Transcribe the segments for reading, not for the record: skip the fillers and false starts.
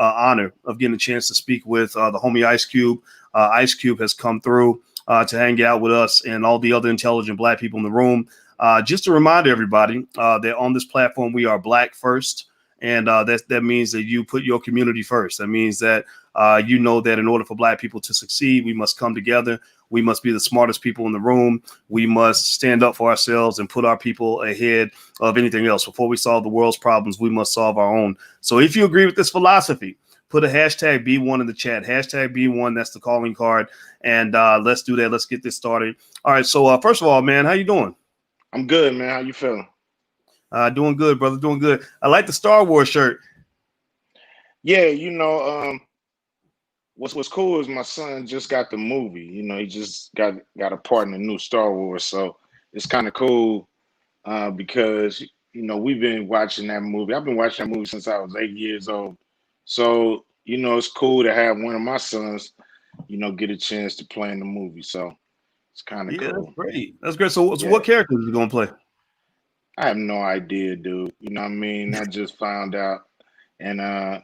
honor of getting a chance to speak with the homie Ice Cube. Ice Cube has come through to hang out with us and all the other intelligent Black people in the room. Just to remind everybody that on this platform, we are Black first. And that means that you put your community first. That means that you know that in order for Black people to succeed, we must come together. We must be the smartest people in the room. We must stand up for ourselves and put our people ahead of anything else. Before we solve the world's problems, we must solve our own. So if you agree with this philosophy, put a hashtag B1 in the chat. Hashtag B1, that's the calling card. And let's do that. Let's get this started. All right. So first of all, man, how you doing? I'm good, man. How you feeling? Doing good, brother. Doing good. I like the Star Wars shirt. Yeah, what's cool is my son just got the movie. He just got a part in the new Star Wars, so it's kind of cool because we've been watching that movie. I've been watching that movie since I was 8 years old. So it's cool to have one of my sons, get a chance to play in the movie. So it's kind of cool. That's great. That's great. So what character is he gonna play? I have no idea, dude. You know what I mean? I just found out, and I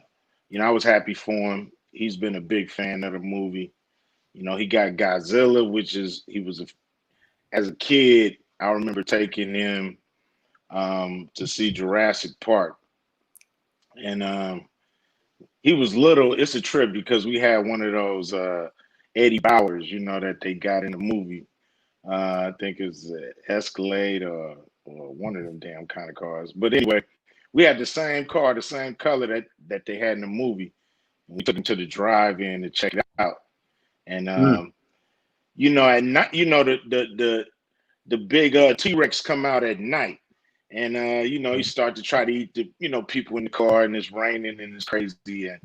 was happy for him. He's been a big fan of the movie. He got Godzilla, as a kid, I remember taking him to see Jurassic Park. And he was little. It's a trip because we had one of those Eddie Bowers, that they got in the movie. I think it's Escalade or one of them damn kind of cars. But anyway, we had the same car, the same color that they had in the movie. We took him to the drive-in to check it out. And at night, the big T-Rex come out at night. And he start to try to eat the people in the car, and it's raining and it's crazy. And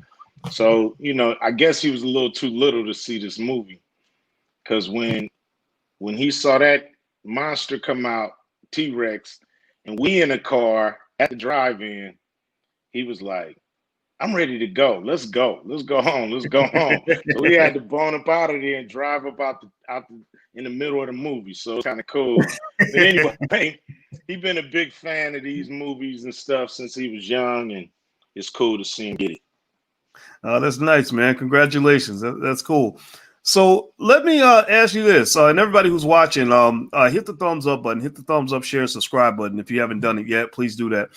so, I guess he was a little too little to see this movie. Because when he saw that monster come out, T-Rex, and we in a car at the drive-in, he was like, I'm ready to go. Let's go. Let's go home. Let's go home. So we had to bone up out of there and drive up out in the middle of the movie. So it's kind of cool. But anyway, he's been a big fan of these movies and stuff since he was young, and it's cool to see him get it. That's nice, man. Congratulations. That's cool. So let me ask you this, and everybody who's watching, hit the thumbs up button, hit the thumbs up, share, subscribe button. If you haven't done it yet, please do that.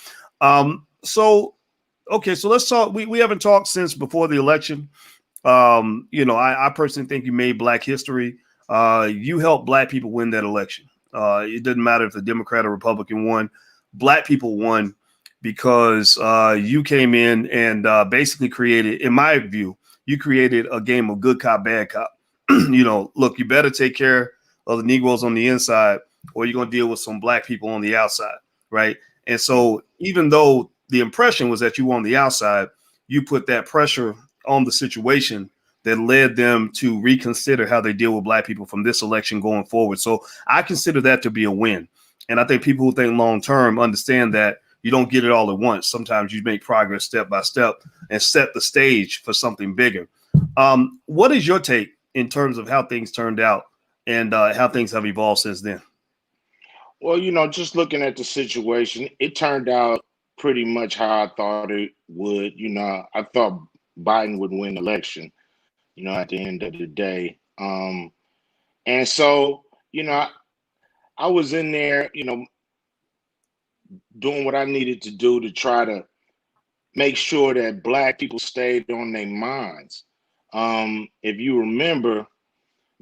Okay, so let's talk. We haven't talked since before the election. I personally think you made Black history. You helped Black people win that election. It didn't matter if the Democrat or Republican won. Black people won because you came in and basically created, in my view, you created a game of good cop, bad cop. Look, you better take care of the Negroes on the inside, or you're going to deal with some Black people on the outside, right? And so even though the impression was that you were on the outside, you put that pressure on the situation that led them to reconsider how they deal with Black people from this election going forward. So I consider that to be a win. And I think people who think long term understand that you don't get it all at once. Sometimes you make progress step by step and set the stage for something bigger. What is your take in terms of how things turned out and how things have evolved since then? Well, just looking at the situation, it turned out pretty much how I thought it would. I thought Biden would win the election, at the end of the day. And so, I was in there, doing what I needed to do to try to make sure that Black people stayed on their minds. If you remember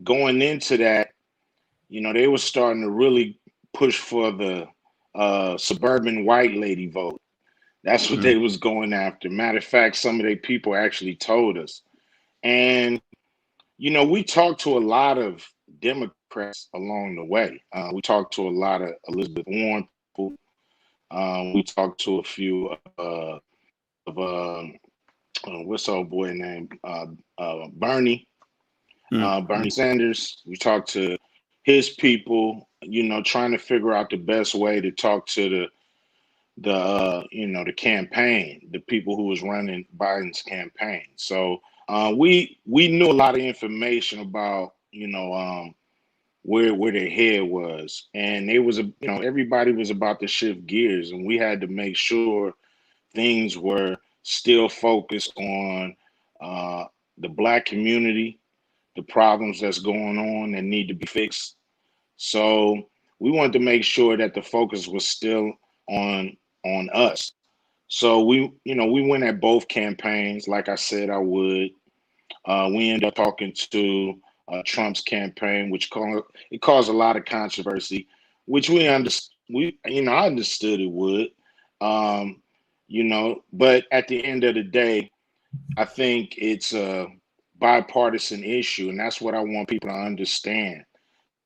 going into that, they were starting to really push for the suburban white lady vote. That's what they was going after. Matter of fact, some of their people actually told us. And, we talked to a lot of Democrats along the way. We talked to a lot of Elizabeth Warren people. We talked to a few of what's old boy name? Bernie Sanders. We talked to his people, trying to figure out the best way to talk to the campaign, the people who was running Biden's campaign. So we knew a lot of information about, where their head was, and it was everybody was about to shift gears, and we had to make sure things were still focus on the Black community, the problems that's going on that need to be fixed. So we wanted to make sure that the focus was still on us. So we went at both campaigns, like I said I would. We ended up talking to Trump's campaign, which caused a lot of controversy, which I understood it would. But at the end of the day, I think it's a bipartisan issue, and that's what I want people to understand.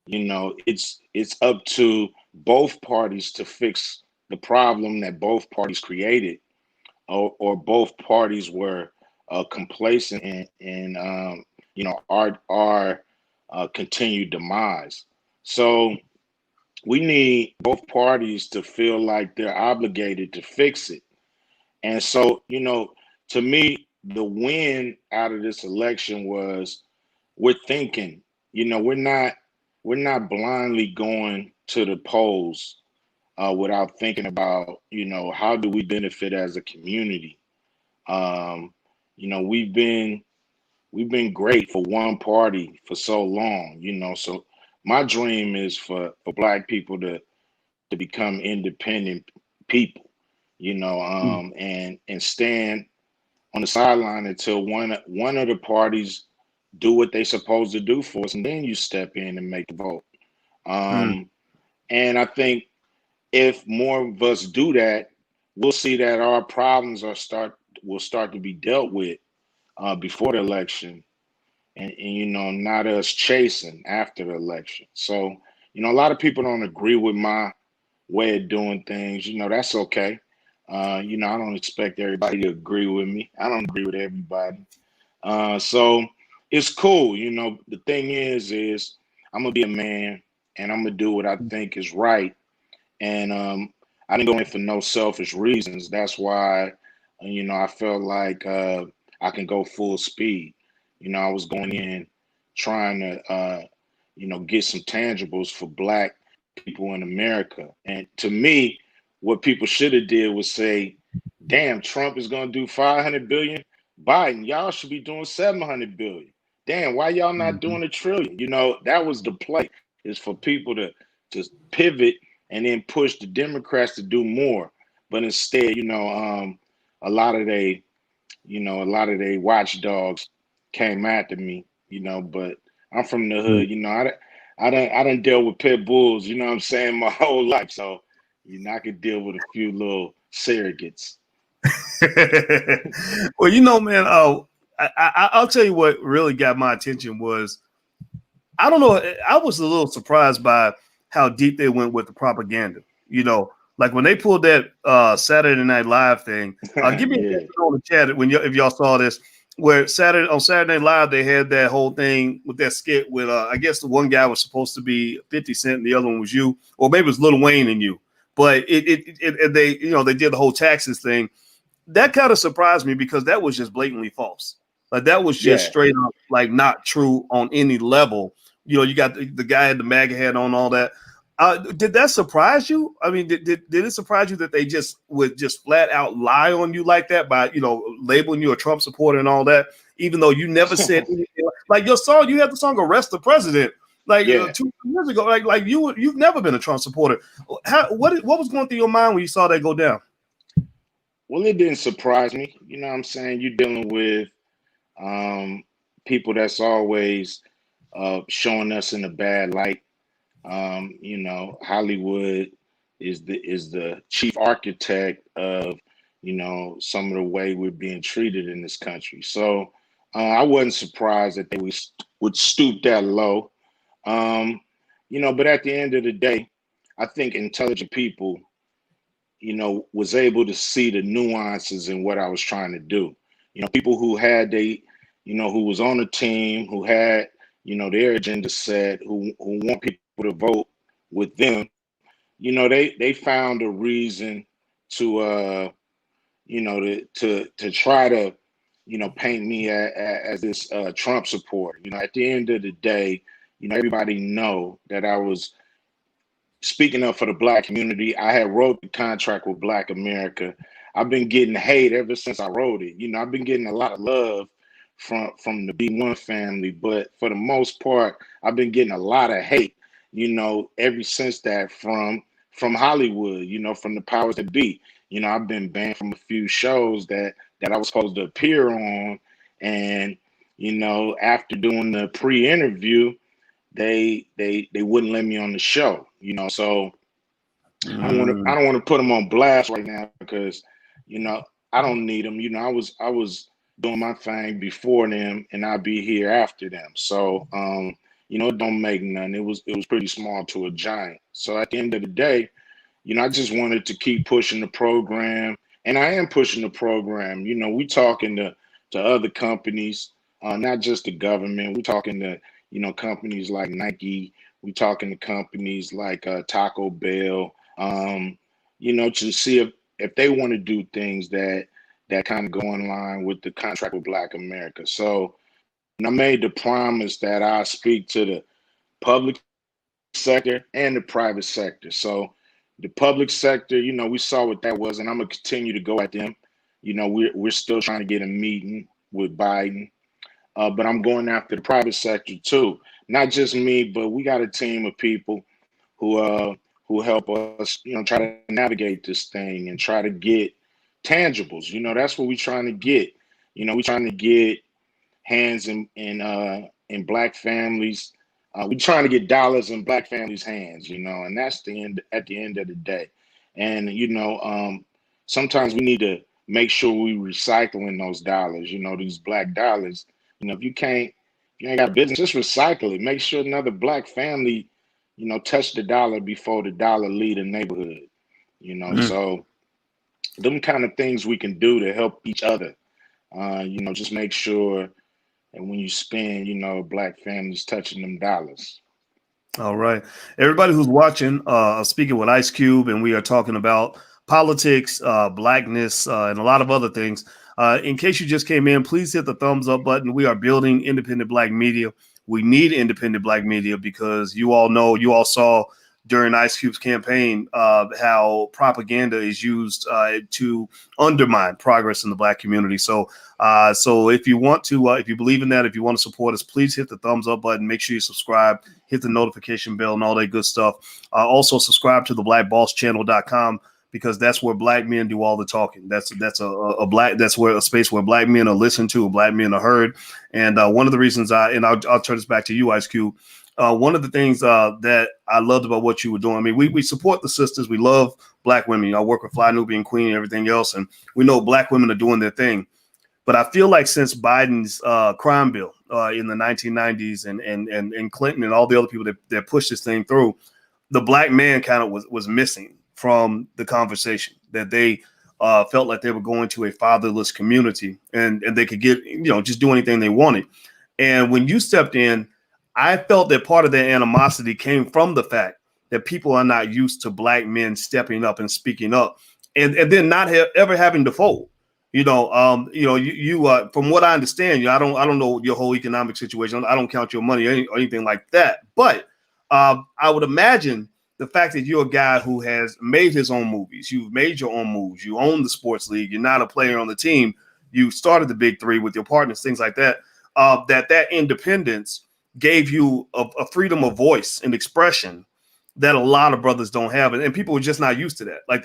It's up to both parties to fix the problem that both parties created, or both parties were complacent in our continued demise. So we need both parties to feel like they're obligated to fix it. And so, to me, the win out of this election was we're thinking, we're not blindly going to the polls without thinking about, how do we benefit as a community? Um, we've been great for one party for so long, So my dream is for Black people to become independent people, and stand on the sideline until one of the parties do what they supposed to do for us, and then you step in and make the vote. Mm. And I think if more of us do that, we'll see that our problems will start to be dealt with before the election, and not us chasing after the election. So, a lot of people don't agree with my way of doing things. That's okay. I don't expect everybody to agree with me. I don't agree with everybody. So it's cool. The thing is I'm gonna be a man, and I'm gonna do what I think is right. And I didn't go in for no selfish reasons. That's why, I felt like I can go full speed. I was going in trying to, get some tangibles for Black people in America. And to me, what people should have did was say, damn, Trump is going to do 500 billion. Biden, y'all should be doing 700 billion. Damn, why y'all not Mhm. doing a trillion? That was the play, is for people to pivot and then push the Democrats to do more. But instead, a lot of they watchdogs came after me, but I'm from the Mm. hood, I done dealt with pit bulls, what I'm saying, my whole life. So, I could deal with a few little surrogates. Well, man, I'll tell you what really got my attention was, I don't know, I was a little surprised by how deep they went with the propaganda. Like when they pulled that Saturday Night Live thing. Give me a Yeah. second on the chat if y'all saw this, where on Saturday Night Live they had that whole thing with that skit with I guess the one guy was supposed to be 50 Cent and the other one was you, or maybe it was Lil Wayne and you. But they they did the whole taxes thing. That kind of surprised me because that was just blatantly false. Like that was just Yeah. straight up like not true on any level. You got the guy had the MAGA hat on, all that. Did that surprise you? I mean, did it surprise you that they just would just flat out lie on you like that by labeling you a Trump supporter and all that, even though you never said anything? Like your song, you had the song "Arrest the President" like Yeah. 2 years ago. Like you've never been a Trump supporter. What was going through your mind when you saw that go down? Well, it didn't surprise me. You know what I'm saying? You're dealing with people that's always showing us in a bad light. Hollywood is the chief architect of some of the way we're being treated in this country. So I wasn't surprised that they would stoop that low. But at the end of the day, I think intelligent people, was able to see the nuances in what I was trying to do. People who had who was on the team, who had, their agenda set, who want people to vote with them, they found a reason to to try to, paint me as this Trump supporter. At the end of the day, everybody know that I was speaking up for the Black community. I had wrote the contract with Black America. I've been getting hate ever since I wrote it. I've been getting a lot of love from the B1 family, but for the most part, I've been getting a lot of hate, ever since that from Hollywood, from the powers that be. I've been banned from a few shows that I was supposed to appear on, and after doing the pre-interview, they wouldn't let me on the show. So I don't want to put them on blast right now because I don't need them. I was doing my thing before them, and I'll be here after them. So it don't make none. It was pretty small to a giant. So at the end of the day, I just wanted to keep pushing the program, and I am pushing the program. We talking to other companies, not just the government. We talking to companies like Nike. We talking to companies like Taco Bell. To see if they want to do things that kind of go in line with the contract with Black America. So I made the promise that I speak to the public sector and the private sector. So the public sector, we saw what that was, and I'm gonna continue to go at them. We're still trying to get a meeting with Biden, but I'm going after the private sector too. Not just me, but we got a team of people who help us, try to navigate this thing and try to get tangibles. That's what we're trying to get. We're trying to get hands in Black families. We're trying to get dollars in Black families' hands, and that's the end at the end of the day. And sometimes we need to make sure we recycling those dollars, these Black dollars. If you ain't got business, just recycle it. Make sure another Black family, touch the dollar before the dollar leave the neighborhood. So them kind of things we can do to help each other. Just make sure. And when you spend, Black families touching them dollars. All right. Everybody who's watching, speaking with Ice Cube, and we are talking about politics, Blackness, and a lot of other things. In case you just came in, please hit the thumbs up button. We are building independent Black media. We need independent Black media because you all saw during Ice Cube's campaign how propaganda is used to undermine progress in the Black community. So if you want to, if you believe in that, if you want to support us, please hit the thumbs up button. Make sure you subscribe, hit the notification bell and all that good stuff. Also subscribe to the blackbosschannel.com because that's where Black men do all the talking. That's where a space where Black men are listened to, Black men are heard. And one of the reasons I'll turn this back to you, Ice Cube. One of the things that I loved about what you were doing, I mean, we support the sisters. We love Black women. I work with Fly Nubian Queen and everything else, and we know Black women are doing their thing. But I feel like since Biden's crime bill in the 1990s and Clinton and all the other people that pushed this thing through, the Black man kind of was missing from the conversation, that they felt like they were going to a fatherless community and they could get, just do anything they wanted. And when you stepped in, I felt that part of their animosity came from the fact that people are not used to Black men stepping up and speaking up and then not ever having to fold. You from what I understand, I don't know your whole economic situation. I don't count your money or anything like that. But I would imagine the fact that you're a guy who has made his own movies, you've made your own moves, you own the sports league, you're not a player on the team, you started the Big Three with your partners, things like that, that independence gave you a freedom of voice and expression that a lot of brothers don't have. And people were just not used to that. Like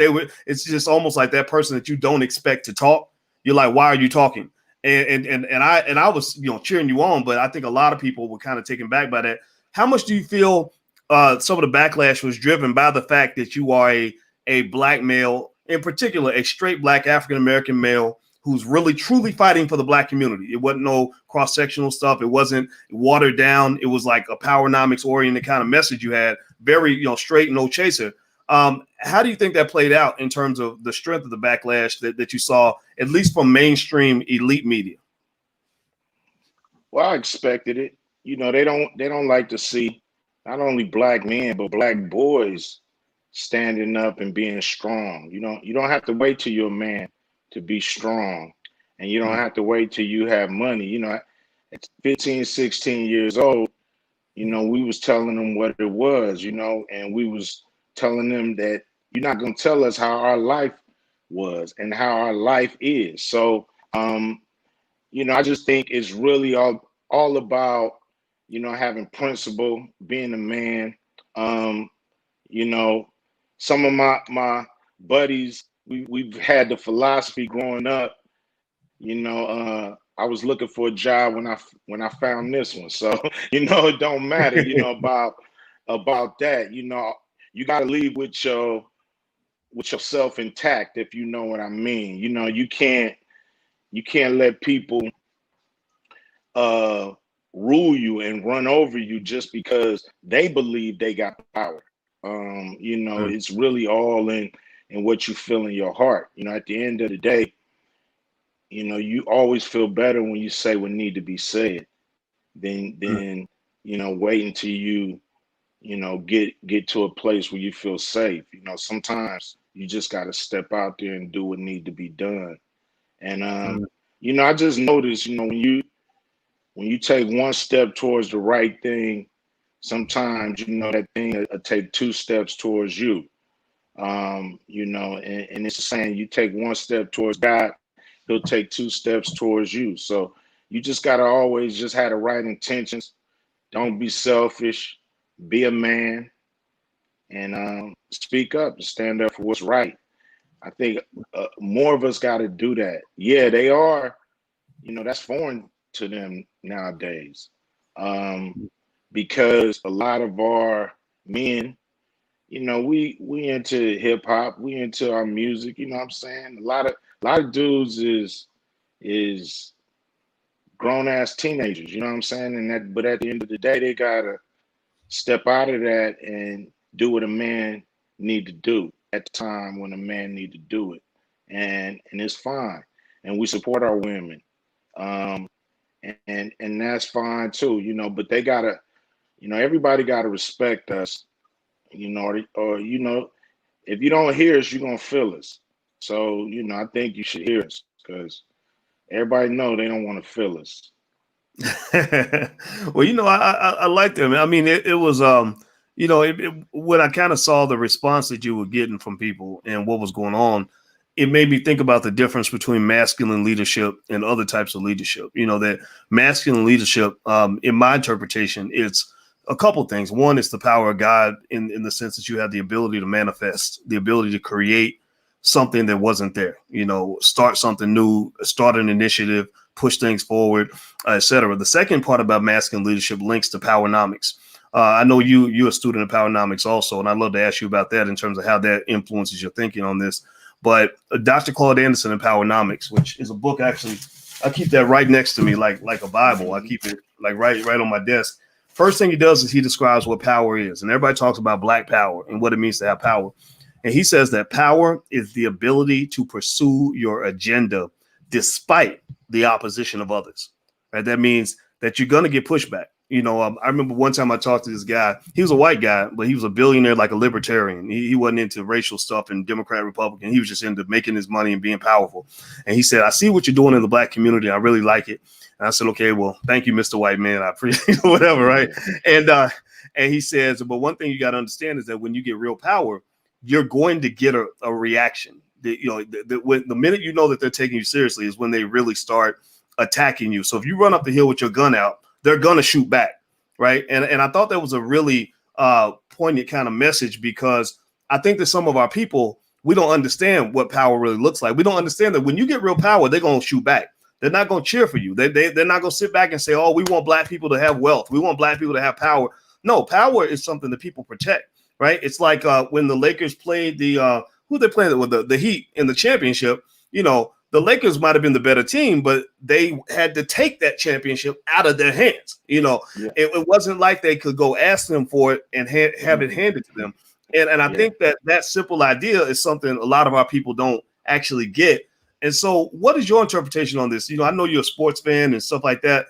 it's just almost like that person that you don't expect to talk. You're like, why are you talking? And I was, cheering you on, but I think a lot of people were kind of taken back by that. How much do you feel some of the backlash was driven by the fact that you are a Black male, in particular, a straight Black African-American male who's really truly fighting for the Black community? It wasn't no cross-sectional stuff. It wasn't watered down. It was like a powernomics oriented kind of message you had, very, straight, no chaser. How do you think that played out in terms of the strength of the backlash that you saw, at least from mainstream elite media? Well, I expected it. They don't like to see not only Black men, but Black boys standing up and being strong. You don't have to wait till you're a man to be strong, and you don't have to wait till you have money. At 15, 16 years old, we was telling them what it was, and we was telling them that you're not going to tell us how our life was and how our life is. So, I just think it's really all about, having principle, being a man. Um, you know, some of my buddies, we've had the philosophy growing up. I was looking for a job when I found this one. So, it don't matter, about that. You got to leave with yourself intact, if you know what I mean. You can't let people uh rule you and run over you just because they believe they got power. It's really all in what you feel in your heart. At the end of the day, you always feel better when you say what need to be said than wait until get to a place where you feel safe. Sometimes you just got to step out there and do what need to be done. And I just noticed, when you take one step towards the right thing, sometimes that thing will take two steps towards you. And it's saying you take one step towards God, he'll take two steps towards you. So you just gotta always just have the right intentions. Don't be selfish, be a man, and speak up and stand up for what's right. I think more of us got to do that. Yeah, they are. That's foreign to them nowadays, because a lot of our men, we into hip hop, we into our music. You know what I'm saying? A lot of dudes is grown ass teenagers. You know what I'm saying? But at the end of the day, they gotta step out of that and do what a man need to do at the time when a man need to do it, and it's fine. And we support our women, um, and that's fine too. But they gotta, everybody gotta respect us. Or if you don't hear us, you're gonna feel us. So I think you should hear us because everybody know they don't want to feel us. Well, I like them. I mean, it was, when I kind of saw the response that you were getting from people and what was going on, it made me think about the difference between masculine leadership and other types of leadership. That masculine leadership, in my interpretation, it's a couple things. One is the power of God in the sense that you have the ability to manifest, the ability to create something that wasn't there, start something new, start an initiative, push things forward, etc. The second part about masculine leadership links to powernomics. I know you're a student of powernomics also, and I'd love to ask you about that in terms of how that influences your thinking on this. But Dr. Claude Anderson in Powernomics, which is a book, actually, I keep that right next to me like a Bible. I keep it like right on my desk. First thing he does is he describes what power is, and everybody talks about Black power and what it means to have power. And he says that power is the ability to pursue your agenda despite the opposition of others. Right? That means that you're going to get pushback. I remember one time I talked to this guy. He was a white guy, but he was a billionaire, like a libertarian. He wasn't into racial stuff and Democrat, Republican. He was just into making his money and being powerful. And he said, I see what you're doing in the Black community. I really like it. And I said, okay, well, thank you, Mr. White Man. I appreciate whatever. Right. And he says, but one thing you got to understand is that when you get real power, you're going to get a reaction. When the minute you know that they're taking you seriously is when they really start attacking you. So if you run up the hill with your gun out, they're going to shoot back. Right. And I thought that was a really poignant kind of message, because I think that some of our people, we don't understand what power really looks like. We don't understand that when you get real power, they're going to shoot back. They're not going to cheer for you. They're not going to sit back and say, oh, we want Black people to have wealth. We want Black people to have power. No, power is something that people protect. Right. It's like when the Lakers played who they played with, the Heat in the championship. The Lakers might have been the better team, but they had to take that championship out of their hands. Yeah. It wasn't like they could go ask them for it and have it handed to them. And I think that simple idea is something a lot of our people don't actually get. And so what is your interpretation on this? I know you're a sports fan and stuff like that.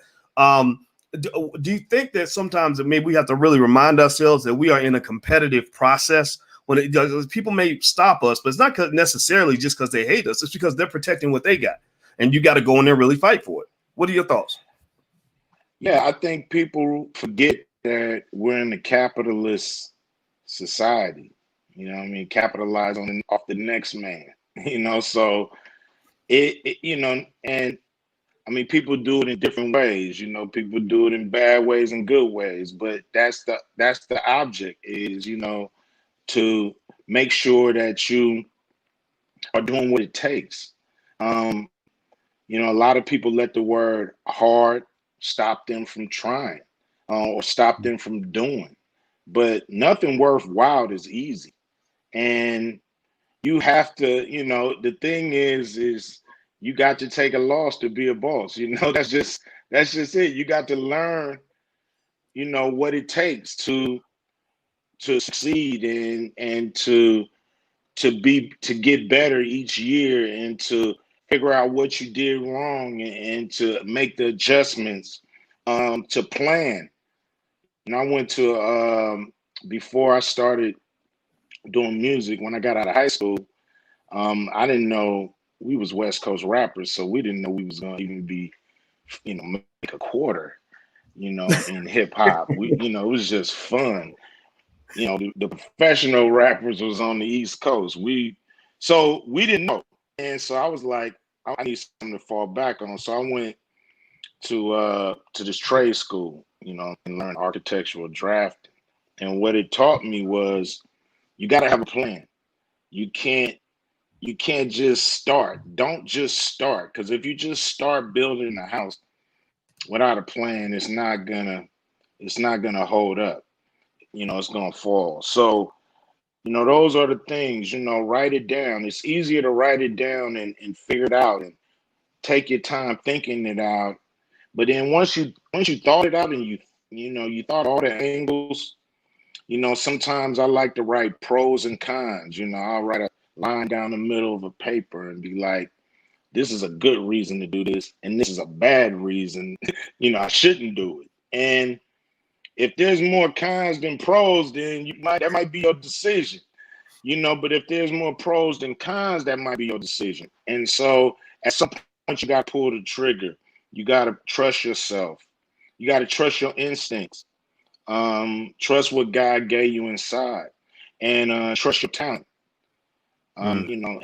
Do you think that sometimes that maybe we have to really remind ourselves that we are in a competitive process when people may stop us, but it's not necessarily just because they hate us. It's because they're protecting what they got. And you got to go in there and really fight for it. What are your thoughts? Yeah, I think people forget that we're in a capitalist society. Capitalize off the next man. you know. So you know, and I mean, people do it in different ways. You know, people do it in bad ways and good ways, but that's the object is, you know, to make sure that you are doing what it takes. Um, you know, a lot of people let the word hard stop them from trying, or stop them from doing. But nothing worthwhile is easy. And you have to, you know, the thing is you got to take a loss to be a boss. You know, that's just it. You got to learn, you know, what it takes to succeed and to get better each year and to figure out what you did wrong and to make the adjustments, to plan. And I went to before I started doing music, when I got out of high school, I didn't know we was West Coast rappers, so we didn't know we was gonna even be, you know, make a quarter, you know, in hip hop. We, you know, it was just fun. You know, the professional rappers was on the East Coast. So we didn't know, and so I was like, I need something to fall back on. So I went to this trade school, you know, and learned architectural drafting. And what it taught me was you got to have a plan. You can't you can't just start. Don't just start, because if you just start building a house without a plan, it's not gonna hold up. You know, it's gonna fall. So, you know, those are the things, you know, write it down. It's easier to write it down and figure it out and take your time thinking it out. But then once you thought it out and you know, you thought all the angles, you know, sometimes I like to write pros and cons. You know, I'll write a line down the middle of a paper and be like, this is a good reason to do this, and this is a bad reason, you know, I shouldn't do it. And if there's more cons than pros, then that might be your decision, you know. But if there's more pros than cons, that might be your decision. And so at some point, you got to pull the trigger. You got to trust yourself. You got to trust your instincts. Trust what God gave you inside, and trust your talent. You know,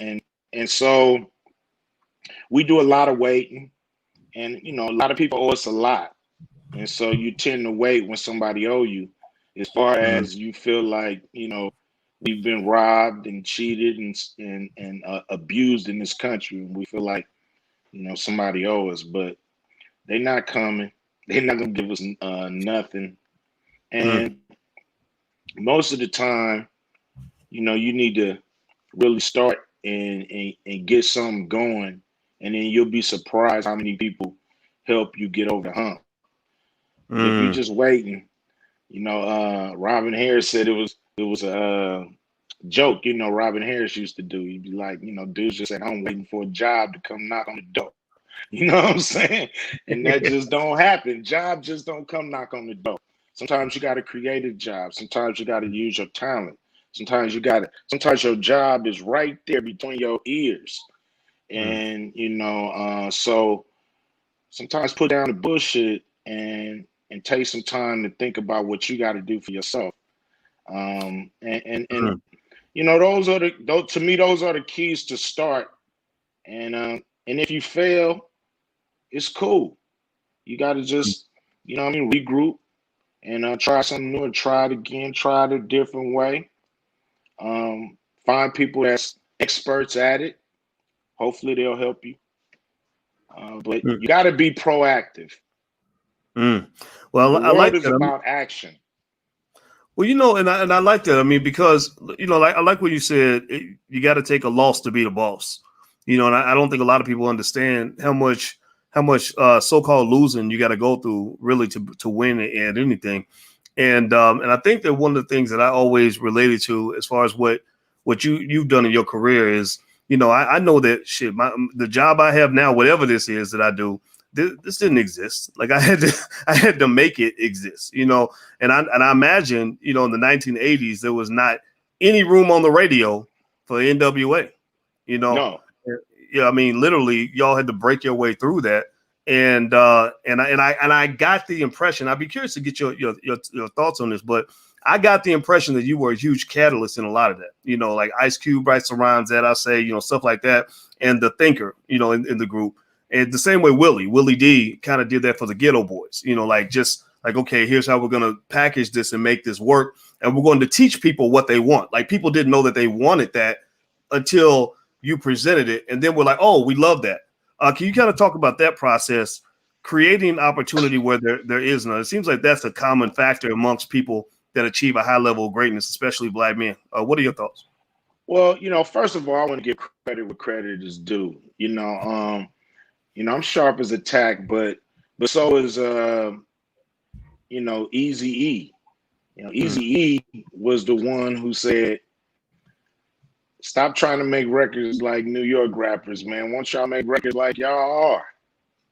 and so we do a lot of waiting, and you know, a lot of people owe us a lot, and so you tend to wait when somebody owe you, as far as you feel like, you know, we've been robbed and cheated and abused in this country, and we feel like, you know, somebody owe us, but they're not coming. They're not gonna give us nothing, and most of the time, you know, you need to really start and get something going, and then you'll be surprised how many people help you get over the hump. But if you're just waiting, you know, Robin Harris said it was a joke, you know, Robin Harris used to do. He'd be like, you know, dudes just at home waiting for a job to come knock on the door. You know what I'm saying? And that just don't happen. Jobs just don't come knock on the door. Sometimes you got to create a job. Sometimes you got to use your talent. Sometimes your job is right there between your ears. And, you know, so sometimes put down the bullshit and take some time to think about what you got to do for yourself. And you know, to me, those are the keys to start. And if you fail, it's cool. You got to just, you know what I mean, regroup and try something new and try it again, try it a different way. Find people that's experts at it. Hopefully they'll help you. But you got to be proactive. Well, the I like world is that. about action. Well, you know, and I like that. I mean, because, you know, I like what you said. You got to take a loss to be the boss. You know, and I don't think a lot of people understand how much so-called losing you got to go through really to win at anything. And I think that one of the things that I always related to as far as what you've done in your career is, you know, I know that shit. The job I have now, whatever this is that I do, this didn't exist. Like I had to make it exist, you know. And I imagine, you know, in the 1980s there was not any room on the radio for NWA, you know. No. Yeah, I mean, literally, y'all had to break your way through that. And I got the impression. I'd be curious to get your thoughts on this, but I got the impression that you were a huge catalyst in a lot of that. You know, like Ice Cube writes some rhymes that I say, you know, stuff like that, and the Thinker, you know, in the group. And the same way Willie D kind of did that for the Ghetto Boys, you know, like just like, okay, here's how we're going to package this and make this work. And we're going to teach people what they want. Like people didn't know that they wanted that until you presented it. And then we're like, oh, we love that. Can you kind of talk about that process, creating opportunity where there is none? It seems like that's a common factor amongst people that achieve a high level of greatness, especially Black men. What are your thoughts? Well, you know, first of all, I want to give credit where credit is due. You know, I'm sharp as a tack, but so is you know, Easy E. You know, Easy E was the one who said, "Stop trying to make records like New York rappers, man. Won't y'all make records like y'all are?"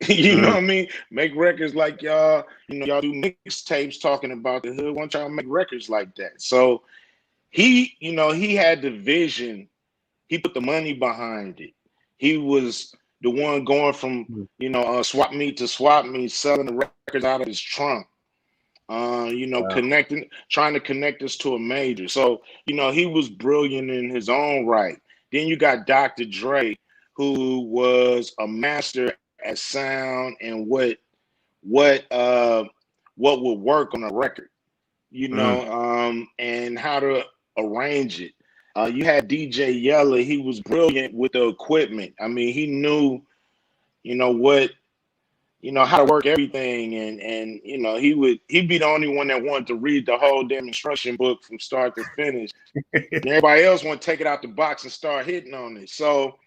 You know what I mean? Make records like y'all, you know, y'all do mixtapes talking about the hood. Won't y'all make records like that? So he, you know, he had the vision. He put the money behind it. He was the one going from, you know, swap meet to swap meet, selling the records out of his trunk. You know, trying to connect us to a major. So, you know, he was brilliant in his own right. Then you got Dr. Dre, who was a master at sound and what would work on a record, you know, and how to arrange it. You had DJ Yeller. He was brilliant with the equipment. I mean, he knew, you know, how to work everything, and you know, he'd be the only one that wanted to read the whole damn instruction book from start to finish. And everybody else want to take it out the box and start hitting on it. So,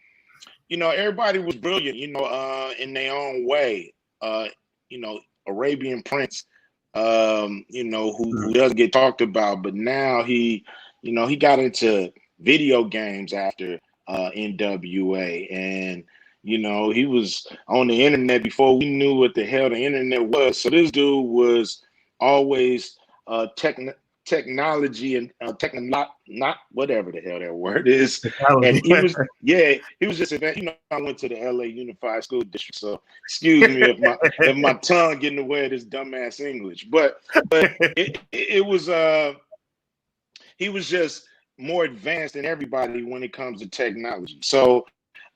you know, everybody was brilliant, you know, in their own way. You know, Arabian Prince, you know, who doesn't get talked about, but now he got into video games after NWA, and you know, he was on the internet before we knew what the hell the internet was. So this dude was always technology and not whatever the hell that word is. And he was, he was just, you know, I went to the LA Unified School District, so excuse me if my tongue getting in the way of this dumbass English, but it was he was just more advanced than everybody when it comes to technology. So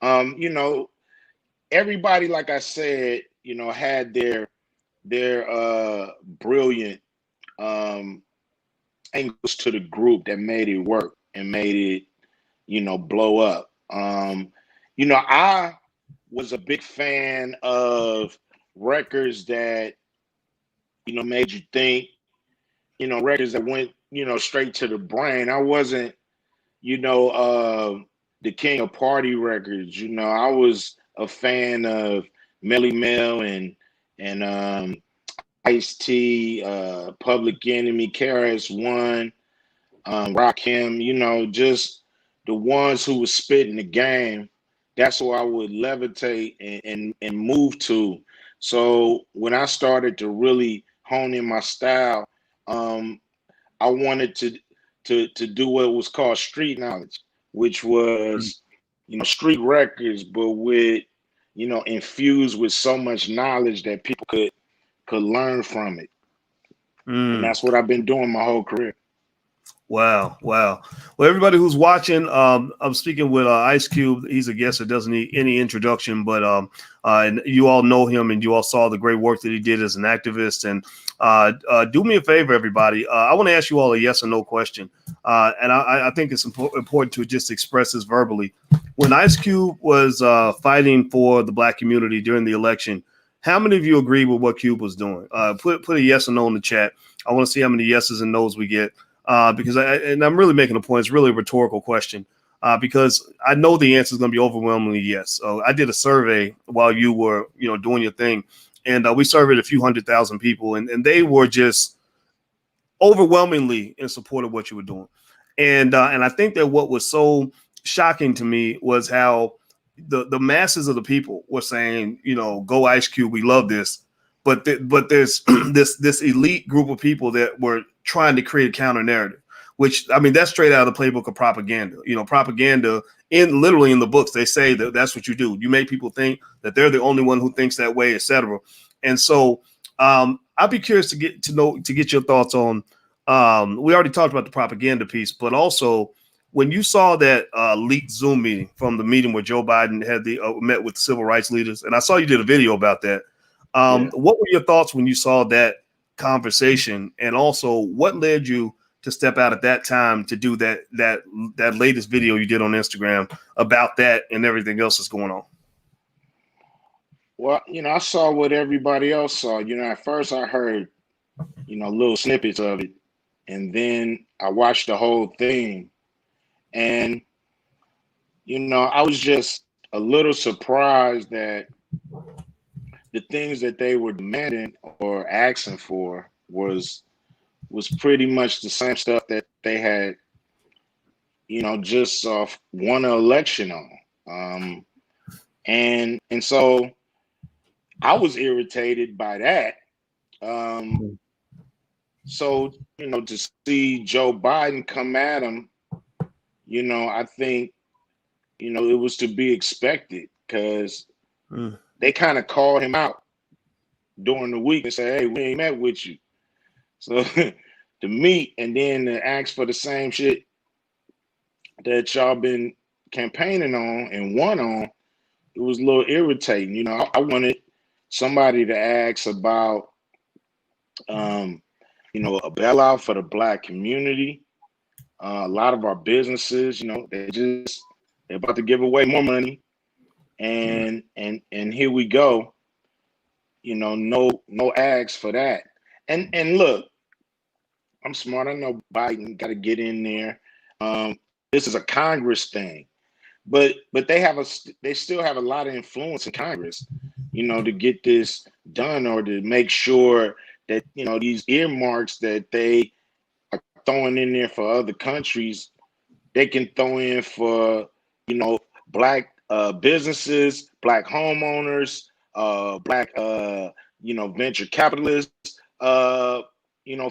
you know, everybody, like I said, you know, had their brilliant angles to the group that made it work and made it, you know, blow up. You know, I was a big fan of records that, you know, made you think, you know, records that went, you know, straight to the brain. I wasn't, you know, the king of party records. You know, I was a fan of Melly Mel and Ice-T, Public Enemy, KRS-One, Rakim, you know, just the ones who was spitting the game. That's who I would levitate and move to. So when I started to really hone in my style, I wanted to do what was called street knowledge, which was, you know, street records, but with, you know, infused with so much knowledge that people could learn from it. And that's what I've been doing my whole career. Wow. Well, everybody who's watching, I'm speaking with Ice Cube. He's a guest that doesn't need any introduction, but and you all know him and you all saw the great work that he did as an activist. And do me a favor, everybody. I want to ask you all a yes or no question. And I think it's important to just express this verbally. When Ice Cube was fighting for the Black community during the election, how many of you agree with what Cube was doing? Put a yes or no in the chat. I want to see how many yeses and nos we get. Because I'm really making a point. It's really a rhetorical question because I know the answer is going to be overwhelmingly yes. I did a survey while you were, you know, doing your thing, and we surveyed a few 100,000 people, and they were just overwhelmingly in support of what you were doing. And I think that what was so shocking to me was how the masses of the people were saying, you know, go Ice Cube, we love this. But there's this elite group of people that were trying to create a counter narrative, which, I mean, that's straight out of the playbook of propaganda. You know, propaganda literally in the books, they say that that's what you do. You make people think that they're the only one who thinks that way, etc. And so I'd be curious to get your thoughts on We already talked about the propaganda piece, but also when you saw that leaked Zoom meeting from the meeting where Joe Biden had the met with civil rights leaders, and I saw you did a video about that. What were your thoughts when you saw that conversation, and also what led you to step out at that time to do that latest video you did on Instagram about that and everything else that's going on? Well, I saw what everybody else saw. At first I heard, little snippets of it, and then I watched the whole thing, and I was just a little surprised that the things that they were demanding or asking for was pretty much the same stuff that they had, just won an election on. And so I was irritated by that. So, to see Joe Biden come at him, I think, it was to be expected, because they kind of called him out during the week and said, hey, we ain't met with you. So to meet and then to ask for the same shit that y'all been campaigning on and won on, it was a little irritating. I wanted somebody to ask about, a bailout for the Black community. A lot of our businesses, they're about to give away more money, and here we go. No ads for that. And look, I'm smart. I know Biden got to get in there. This is a Congress thing, but they still have a lot of influence in Congress, to get this done, or to make sure that these earmarks that they are throwing in there for other countries, they can throw in for Black businesses, Black homeowners, Black venture capitalists,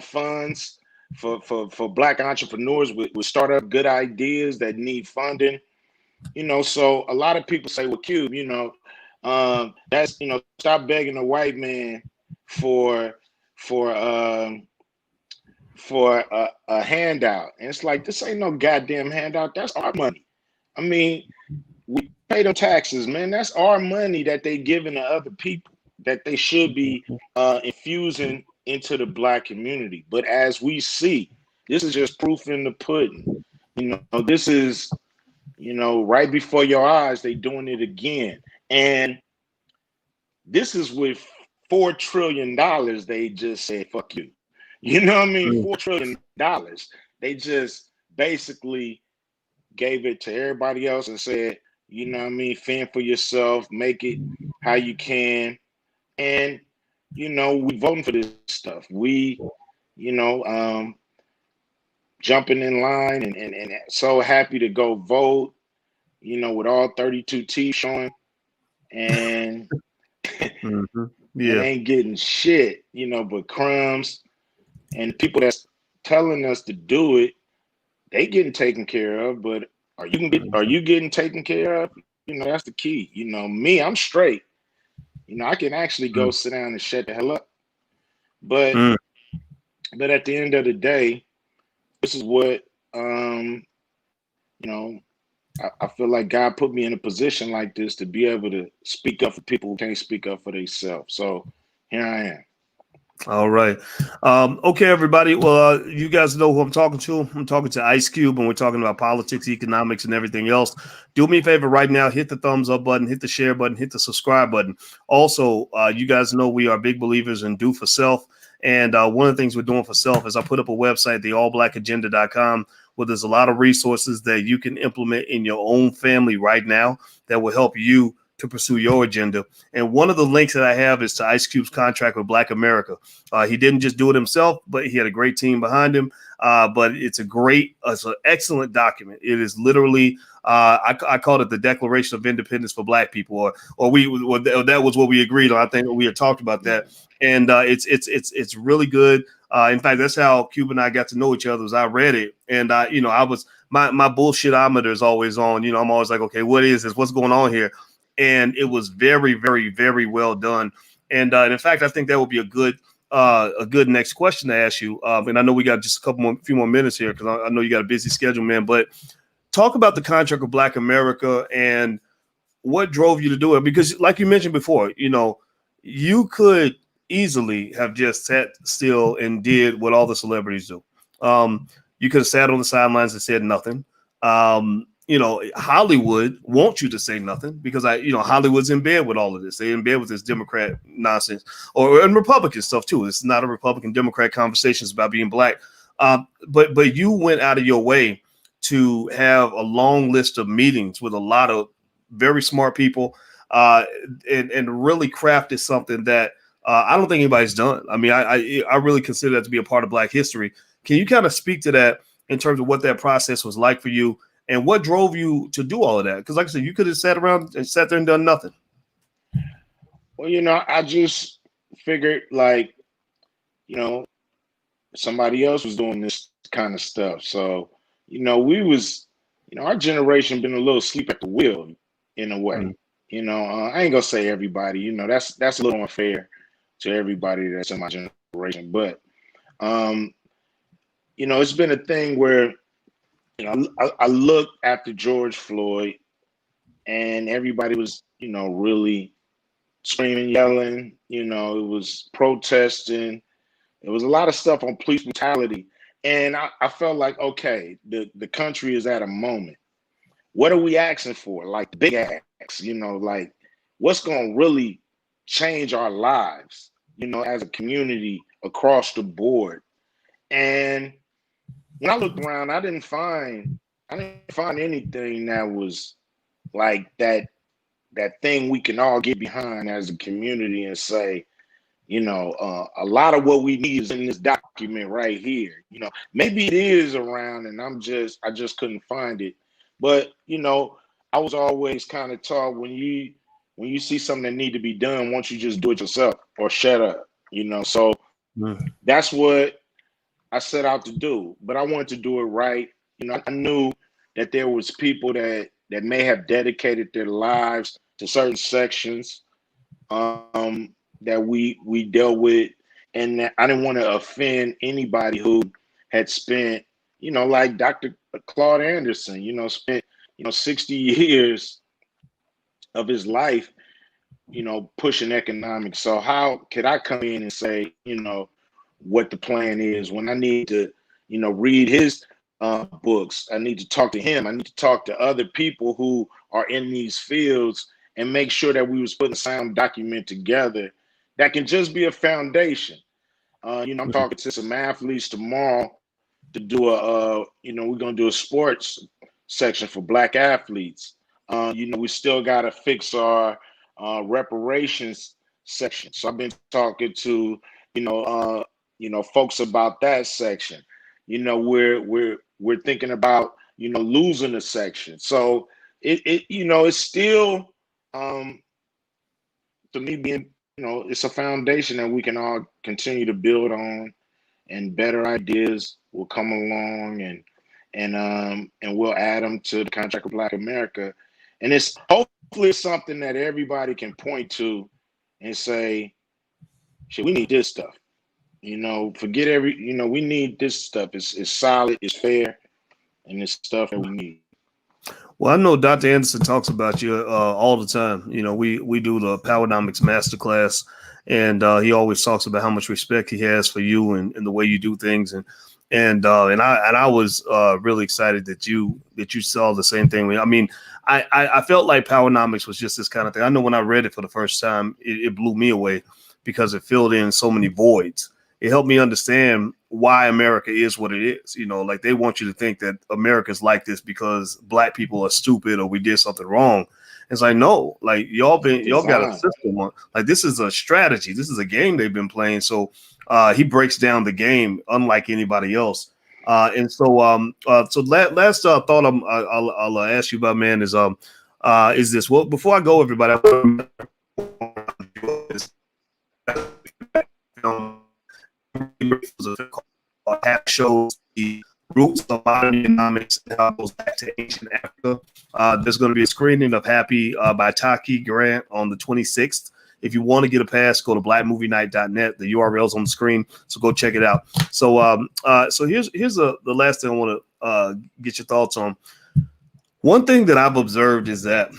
funds for Black entrepreneurs with startup good ideas that need funding. So a lot of people say, well, Cube, that's stop begging a white man for a handout. And it's like, this ain't no goddamn handout. That's our money. I mean, we pay them taxes, man. That's our money that they giving to other people that they should be infusing into the Black community. But as we see, this is just proof in the pudding. This is, right before your eyes, they doing it again. And this is with $4 trillion. They just said, fuck you. You know what I mean? $4 trillion. They just basically gave it to everybody else and said, fend for yourself, make it how you can. And, we voting for this stuff. We, jumping in line and so happy to go vote, with all 32 teeth showing, and and ain't getting shit, but crumbs. And people that's telling us to do it, they getting taken care of. But are you getting taken care of? That's the key. Me, I'm straight. I can actually go sit down and shut the hell up. But at the end of the day, this is what I feel like God put me in a position like this to be able to speak up for people who can't speak up for themselves. So here I am. All right. Okay, everybody. Well, you guys know who I'm talking to. I'm talking to Ice Cube, and we're talking about politics, economics, and everything else. Do me a favor right now. Hit the thumbs up button, hit the share button, hit the subscribe button. Also, you guys know we are big believers in do for self. And one of the things we're doing for self is I put up a website, theallblackagenda.com, where there's a lot of resources that you can implement in your own family right now that will help you to pursue your agenda. And one of the links that I have is to Ice Cube's contract with Black America. He didn't just do it himself, but he had a great team behind him. But it's an excellent document. It is literally, I called it the Declaration of Independence for Black people, or that was what we agreed on. I think we had talked about that. And it's really good. In fact, that's how Cube and I got to know each other. Was I read it, and I was my bullshitometer is always on. I'm always like, okay, what is this? What's going on here? And it was very, very, very well done. And in fact, I think that would be a good a good next question to ask you. And I know we got just few more minutes here because I know you got a busy schedule, man. But talk about the contract of Black America and what drove you to do it. Because like you mentioned before, you could easily have just sat still and did what all the celebrities do. You could have sat on the sidelines and said nothing. Hollywood wants you to say nothing because Hollywood's in bed with all of this. They're in bed with this Democrat nonsense and Republican stuff too. It's not a Republican Democrat conversation. It's about being Black. But you went out of your way to have a long list of meetings with a lot of very smart people and really crafted something that I don't think anybody's done. I mean, I really consider that to be a part of Black history. Can you kind of speak to that in terms of what that process was like for you and what drove you to do all of that? Because like I said, you could have sat there and done nothing. Well, I just figured somebody else was doing this kind of stuff. So, our generation been a little asleep at the wheel in a way. I ain't gonna say everybody, that's a little unfair to everybody that's in my generation. But, it's been a thing where, I looked after George Floyd and everybody was, really screaming, yelling, it was protesting. There was a lot of stuff on police brutality. And I felt like, okay, the country is at a moment. What are we asking for? Like the big acts, like what's going to really change our lives, as a community across the board. And when I looked around, I didn't find anything that was like that thing we can all get behind as a community and say, a lot of what we need is in this document right here. Maybe it is around and I just couldn't find it. But, I was always kind of taught when you see something that need to be done, won't you just do it yourself or shut up, So that's what I set out to do. But I wanted to do it right. I knew that there was people that may have dedicated their lives to certain sections that we dealt with, and that I didn't want to offend anybody who had spent, like Dr. Claude Anderson, spent 60 years of his life, pushing economics. So how could I come in and say, what the plan is when I need to, read his books? I need to talk to him. I need to talk to other people who are in these fields and make sure that we was putting a sound document together that can just be a foundation. I'm talking to some athletes tomorrow to do we're going to do a sports section for Black athletes. We still got to fix our reparations section. So I've been talking to, folks about that section. We're thinking about, losing a section. So it's still, to me being, it's a foundation that we can all continue to build on, and better ideas will come along and we'll add them to the contract of Black America. And it's hopefully something that everybody can point to and say, shit, we need this stuff. Forget we need this stuff. It's solid, it's fair, and it's stuff that we need. Well, I know Dr. Anderson talks about you all the time. We do the Powernomics Masterclass, and he always talks about how much respect he has for you and the way you do things. And I was really excited that you saw the same thing. I mean, I felt like Powernomics was just this kind of thing. I know when I read it for the first time, it blew me away because it filled in so many voids. It helped me understand why America is what it is. Like they want you to think that America's like this because Black people are stupid or we did something wrong. It's like, no, like y'all got a system on, like this is a strategy. This is a game they've been playing. So he breaks down the game unlike anybody else. So last thought I'll ask you about, man, is this. Well, before I go, everybody, shows the roots of modern economics and how it goes back to ancient Africa. There's going to be a screening of Happy by Taki Grant on the 26th. If you want to get a pass, go to blackmovienight.net. The URL's on the screen, so go check it out. So so here's the last thing I want to get your thoughts on. One thing that I've observed is that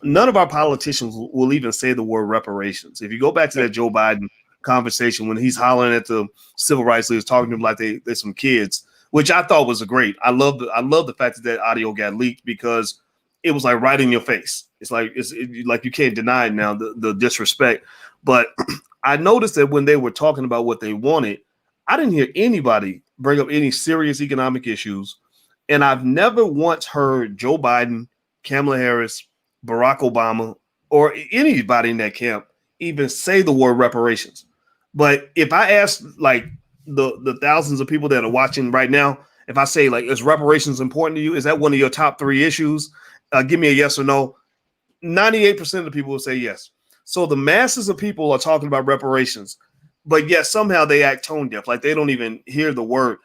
none of our politicians will even say the word reparations. If you go back to that Joe Biden conversation when he's hollering at the civil rights leaders, talking to them like they're some kids, which I thought was great. I love the fact that audio got leaked because it was like right in your face. It's like like you can't deny it now, the disrespect. But I noticed that when they were talking about what they wanted, I didn't hear anybody bring up any serious economic issues. And I've never once heard Joe Biden, Kamala Harris, Barack Obama, or anybody in that camp even say the word reparations. But if I ask like the thousands of people that are watching right now, if I say like, is reparations important to you? Is that one of your top 3 issues? Give me a yes or no. 98% of the people will say yes. So the masses of people are talking about reparations, but yet somehow they act tone deaf, like they don't even hear the word.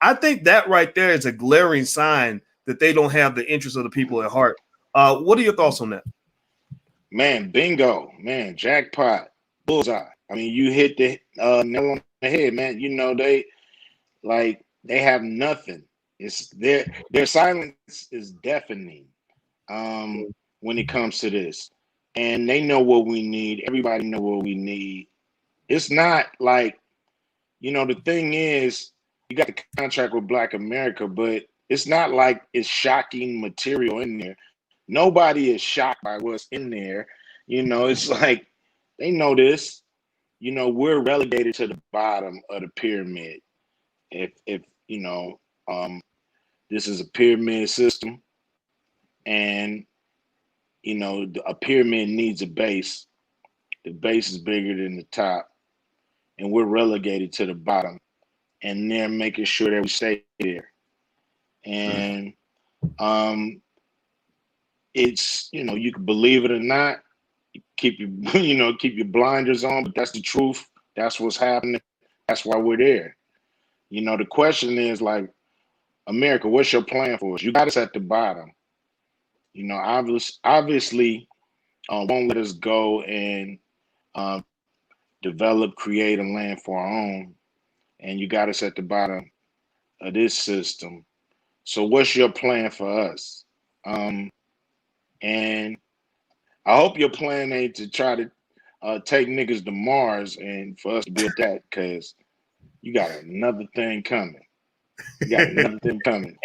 I think that right there is a glaring sign that they don't have the interest of the people at heart. What are your thoughts on that? Man, bingo, man, jackpot, bullseye. I mean, you hit the nail on the head, man. You know, they have nothing. It's their silence is deafening when it comes to this. And they know what we need. Everybody know what we need. It's not like, you know, the thing is, you got the contract with Black America, but it's not like it's shocking material in there. Nobody is shocked by what's in there. You know, it's like they know this. You know, we're relegated to the bottom of the pyramid. If you know, this is a pyramid system, and you know, a pyramid needs a base. The base is bigger than the top, and we're relegated to the bottom, and they're making sure that we stay there. And it's, you know, you can believe it or not, keep your blinders on, but that's the truth. That's what's happening. That's why we're there. You know, the question is like, America, what's your plan for us? You got us at the bottom. You know, obviously won't let us go and develop, create a land for our own. And you got us at the bottom of this system. So what's your plan for us? And I hope your plan ain't to try to take niggas to Mars and for us to be at that, because you got another thing coming. You got another thing coming.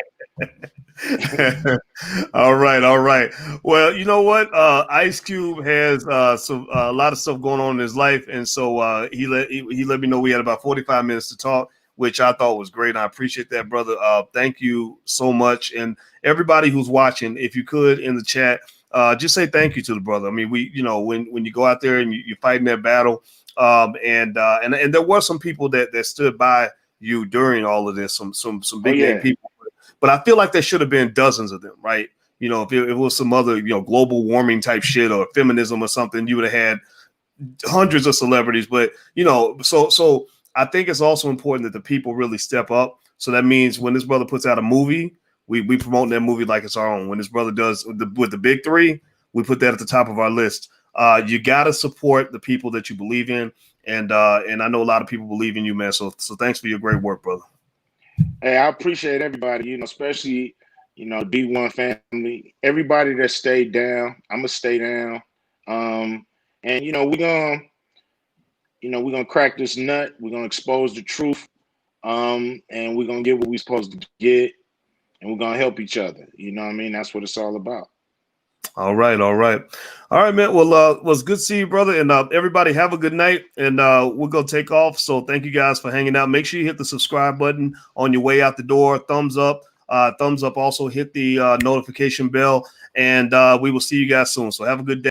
All right. Well, you know what? Ice Cube has a lot of stuff going on in his life, and so he let me know we had about 45 minutes to talk, which I thought was great. I appreciate that, brother. Thank you so much, and everybody who's watching, if you could in the chat, just say thank you to the brother. I mean, when you go out there and you're fighting that battle, and there were some people that stood by you during all of this, some big name people. But I feel like there should have been dozens of them, right? You know, if it was some other, you know, global warming type shit or feminism or something, you would have had hundreds of celebrities. But, you know, so I think it's also important that the people really step up. So that means when this brother puts out a movie, we promote that movie like it's our own. When this brother does with the big 3, we put that at the top of our list. You got to support the people that you believe in. And I know a lot of people believe in you, man. So thanks for your great work, brother. Hey, I appreciate everybody, you know, especially, you know, D1 family, everybody that stayed down. I'm gonna stay down. And you know, we're gonna crack this nut, we're gonna expose the truth, and we're gonna get what we're supposed to get, and we're gonna help each other. You know what I mean? That's what it's all about. All right, man. Well, was good to see you, brother. And everybody have a good night. And we're gonna take off. So thank you guys for hanging out. Make sure you hit the subscribe button on your way out the door. Thumbs up. Also hit the notification bell. And we will see you guys soon. So have a good day.